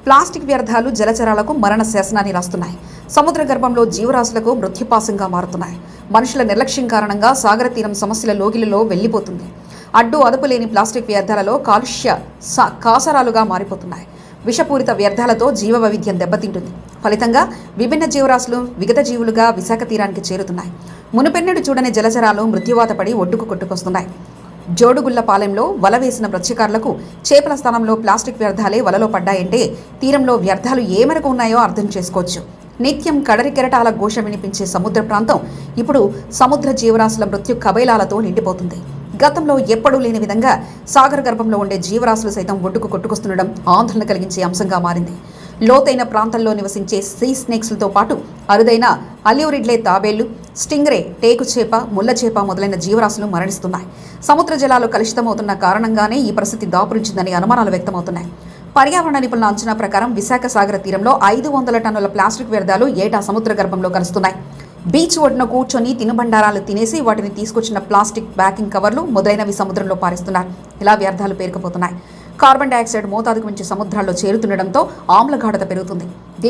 Plastic వ్యర్థాలు జలచరాలకు మరణ శాసనాన్ని రాస్తున్నాయి. సముద్ర గర్భంలో జీవరాశులకు మృత్యుపాశంగా మారుతున్నాయి. మనుషుల నిర్లక్ష్యం కారణంగా సాగర తీరం సమస్యల లోగిలిలో వెళ్లిపోతుంది. అడ్డు అదుపు లేని ప్లాస్టిక్ వ్యర్థాలలో కాలుష్య కాసరాలుగా మారిపోతున్నాయి. విషపూరిత వ్యర్థాలతో జీవ వైవిధ్యం దెబ్బతింటుంది. ఫలితంగా విభిన్న జీవరాశులు విగత జీవులుగా విశాఖ తీరానికి చేరుతున్నాయి. మునుపెన్నడు చూడని జలచరాలు మృత్యువాత పడి ఒడ్డుకు కొట్టుకొస్తున్నాయి. జోడుగుళ్లపాలెంలో వల వేసిన మత్స్యకారులకు చేపల స్థానంలో ప్లాస్టిక్ వ్యర్థాలే వలలో పడ్డాయంటే తీరంలో వ్యర్థాలు ఏ మేరకు ఉన్నాయో అర్థం చేసుకోవచ్చు. నిత్యం కడరి కెరటాల ఘోష వినిపించే సముద్ర ప్రాంతం ఇప్పుడు సముద్ర జీవరాశుల మృత్యు కబైలాలతో నిండిపోతుంది. గతంలో ఎప్పుడూ లేని విధంగా సాగర గర్భంలో ఉండే జీవరాశులు సైతం ఒడ్డుకు కొట్టుకొస్తుండడం ఆందోళన కలిగించే అంశంగా మారింది. లోతైన ప్రాంతంలో నివసించే సీ స్నేక్స్లతో పాటు అరుదైన అలియోరిడ్లే తాబేళ్లు, స్టింగ్రే, టేకు చేప, ముళ్ళ చేప మొదలైన జీవరాశులు మరణిస్తున్నాయి. సముద్ర జలాలు కలుషితమవుతున్న కారణంగానే ఈ పరిస్థితి దాపురించిందని అనుమానాలు వ్యక్తమవుతున్నాయి. పర్యావరణ నిపుణుల అంచనా ప్రకారం విశాఖ సాగర తీరంలో 500 టన్నుల ప్లాస్టిక్ వ్యర్థాలు ఏటా సముద్ర గర్భంలో కలుస్తున్నాయి. బీచ్ ఒడ్డున కూర్చొని తినుబండారాలు తినేసి వాటిని తీసుకొచ్చిన ప్లాస్టిక్ ప్యాకింగ్ కవర్లు మొదలైనవి సముద్రంలో పారేస్తున్నారు. ఇలా వ్యర్థాలు పేరుకుపోతున్నాయి. కార్బన్ డయాక్సైడ్ మోతాదుకు మించి సముద్రాల్లో చేరుతుండటంతో ఆమ్లగాఢత పెరుగుతుంది.